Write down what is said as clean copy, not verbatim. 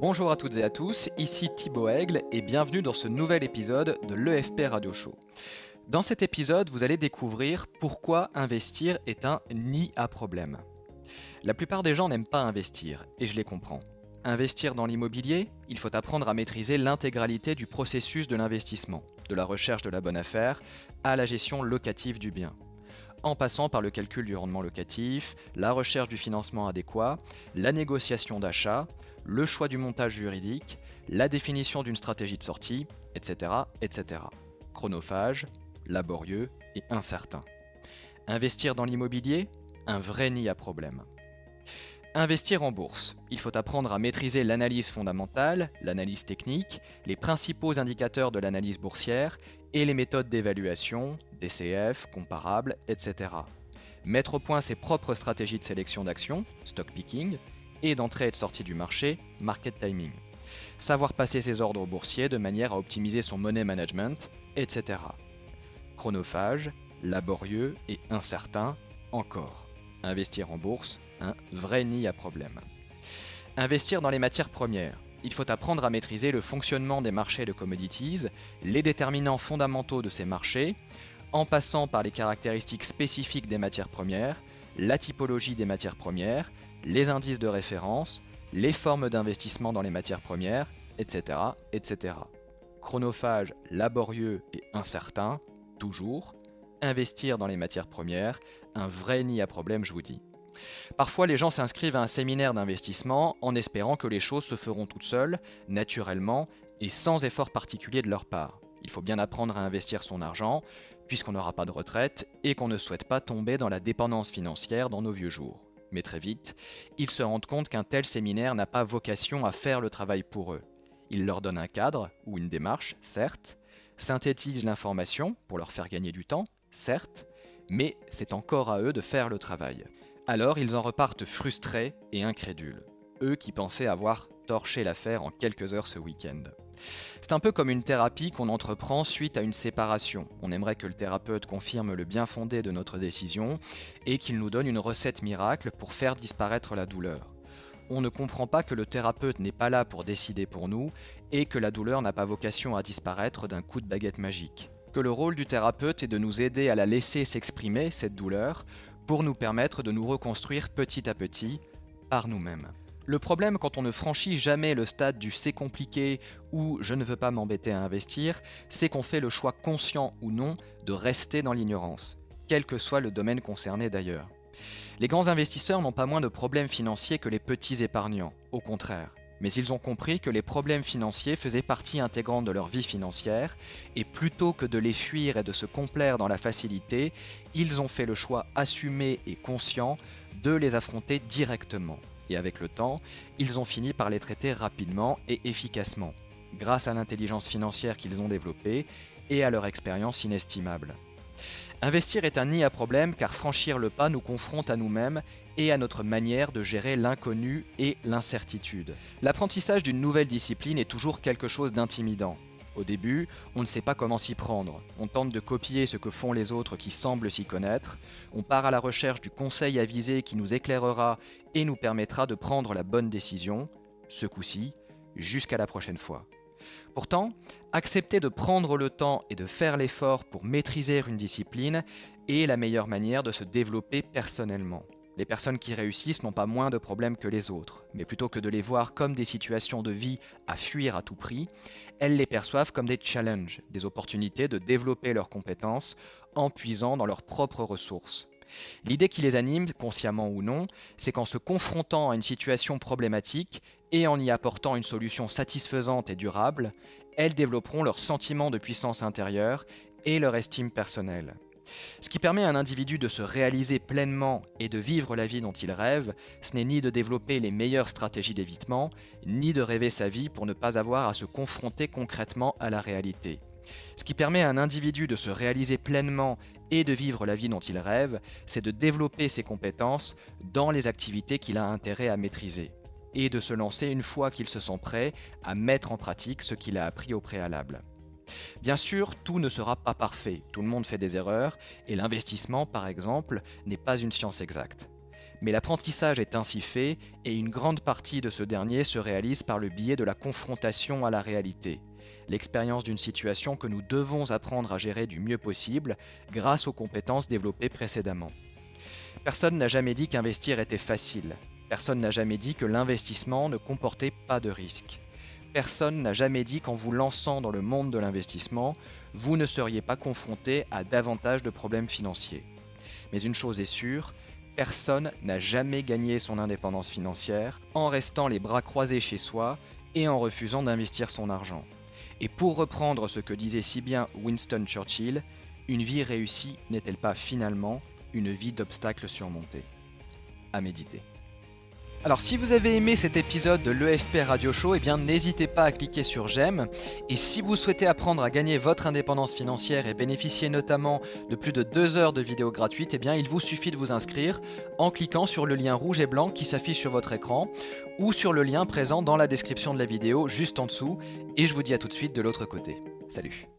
Bonjour à toutes et à tous, ici Thibaut Aigle et bienvenue dans ce nouvel épisode de l'EFP Radio Show. Dans cet épisode, vous allez découvrir pourquoi investir est un nid à problème. La plupart des gens n'aiment pas investir, et je les comprends. Investir dans l'immobilier, il faut apprendre à maîtriser l'intégralité du processus de l'investissement, de la recherche de la bonne affaire à la gestion locative du bien. En passant par le calcul du rendement locatif, la recherche du financement adéquat, la négociation d'achat, le choix du montage juridique, la définition d'une stratégie de sortie, etc., etc. Chronophage, laborieux et incertain. Investir dans l'immobilier, un vrai nid à problème. Investir en bourse, il faut apprendre à maîtriser l'analyse fondamentale, l'analyse technique, les principaux indicateurs de l'analyse boursière et les méthodes d'évaluation, DCF, comparables, etc. Mettre au point ses propres stratégies de sélection d'actions, stock picking, et d'entrée et de sortie du marché, market timing. Savoir passer ses ordres boursiers de manière à optimiser son money management, etc. Chronophage, laborieux et incertain encore. Investir en bourse, un vrai nid à problème. Investir dans les matières premières. Il faut apprendre à maîtriser le fonctionnement des marchés de commodities, les déterminants fondamentaux de ces marchés, en passant par les caractéristiques spécifiques des matières premières, la typologie des matières premières, les indices de référence, les formes d'investissement dans les matières premières, etc., etc. Chronophage, laborieux et incertain, toujours. Investir dans les matières premières, un vrai nid à problème, je vous dis. Parfois, les gens s'inscrivent à un séminaire d'investissement en espérant que les choses se feront toutes seules, naturellement et sans effort particulier de leur part. Il faut bien apprendre à investir son argent, puisqu'on n'aura pas de retraite et qu'on ne souhaite pas tomber dans la dépendance financière dans nos vieux jours. Mais très vite, ils se rendent compte qu'un tel séminaire n'a pas vocation à faire le travail pour eux. Il leur donne un cadre ou une démarche, certes, synthétise l'information pour leur faire gagner du temps, certes, mais c'est encore à eux de faire le travail. Alors ils en repartent frustrés et incrédules, eux qui pensaient avoir torché l'affaire en quelques heures ce week-end. C'est un peu comme une thérapie qu'on entreprend suite à une séparation. On aimerait que le thérapeute confirme le bien fondé de notre décision et qu'il nous donne une recette miracle pour faire disparaître la douleur. On ne comprend pas que le thérapeute n'est pas là pour décider pour nous et que la douleur n'a pas vocation à disparaître d'un coup de baguette magique. Que le rôle du thérapeute est de nous aider à la laisser s'exprimer, cette douleur, pour nous permettre de nous reconstruire petit à petit par nous-mêmes. Le problème quand on ne franchit jamais le stade du c'est compliqué ou je ne veux pas m'embêter à investir, c'est qu'on fait le choix conscient ou non de rester dans l'ignorance, quel que soit le domaine concerné d'ailleurs. Les grands investisseurs n'ont pas moins de problèmes financiers que les petits épargnants, au contraire. Mais ils ont compris que les problèmes financiers faisaient partie intégrante de leur vie financière, et plutôt que de les fuir et de se complaire dans la facilité, ils ont fait le choix assumé et conscient de les affronter directement. Et avec le temps, ils ont fini par les traiter rapidement et efficacement, grâce à l'intelligence financière qu'ils ont développée et à leur expérience inestimable. Investir est un nid à problème car franchir le pas nous confronte à nous-mêmes et à notre manière de gérer l'inconnu et l'incertitude. L'apprentissage d'une nouvelle discipline est toujours quelque chose d'intimidant. Au début, on ne sait pas comment s'y prendre, on tente de copier ce que font les autres qui semblent s'y connaître, on part à la recherche du conseil avisé qui nous éclairera et nous permettra de prendre la bonne décision, ce coup-ci, jusqu'à la prochaine fois. Pourtant, accepter de prendre le temps et de faire l'effort pour maîtriser une discipline est la meilleure manière de se développer personnellement. Les personnes qui réussissent n'ont pas moins de problèmes que les autres, mais plutôt que de les voir comme des situations de vie à fuir à tout prix, elles les perçoivent comme des challenges, des opportunités de développer leurs compétences en puisant dans leurs propres ressources. L'idée qui les anime, consciemment ou non, c'est qu'en se confrontant à une situation problématique et en y apportant une solution satisfaisante et durable, elles développeront leur sentiment de puissance intérieure et leur estime personnelle. Ce qui permet à un individu de se réaliser pleinement et de vivre la vie dont il rêve, ce n'est ni de développer les meilleures stratégies d'évitement, ni de rêver sa vie pour ne pas avoir à se confronter concrètement à la réalité. Ce qui permet à un individu de se réaliser pleinement et de vivre la vie dont il rêve, c'est de développer ses compétences dans les activités qu'il a intérêt à maîtriser, et de se lancer une fois qu'il se sent prêt à mettre en pratique ce qu'il a appris au préalable. Bien sûr, tout ne sera pas parfait, tout le monde fait des erreurs, et l'investissement, par exemple, n'est pas une science exacte. Mais l'apprentissage est ainsi fait et une grande partie de ce dernier se réalise par le biais de la confrontation à la réalité, l'expérience d'une situation que nous devons apprendre à gérer du mieux possible grâce aux compétences développées précédemment. Personne n'a jamais dit qu'investir était facile. Personne n'a jamais dit que l'investissement ne comportait pas de risque. Personne n'a jamais dit qu'en vous lançant dans le monde de l'investissement, vous ne seriez pas confronté à davantage de problèmes financiers. Mais une chose est sûre, personne n'a jamais gagné son indépendance financière en restant les bras croisés chez soi et en refusant d'investir son argent. Et pour reprendre ce que disait si bien Winston Churchill, une vie réussie n'est-elle pas finalement une vie d'obstacles surmontés? À méditer. Alors si vous avez aimé cet épisode de l'EFP Radio Show, eh bien n'hésitez pas à cliquer sur j'aime. Et si vous souhaitez apprendre à gagner votre indépendance financière et bénéficier notamment de plus de 2 heures de vidéos gratuites, eh bien il vous suffit de vous inscrire en cliquant sur le lien rouge et blanc qui s'affiche sur votre écran ou sur le lien présent dans la description de la vidéo juste en dessous. Et je vous dis à tout de suite de l'autre côté. Salut!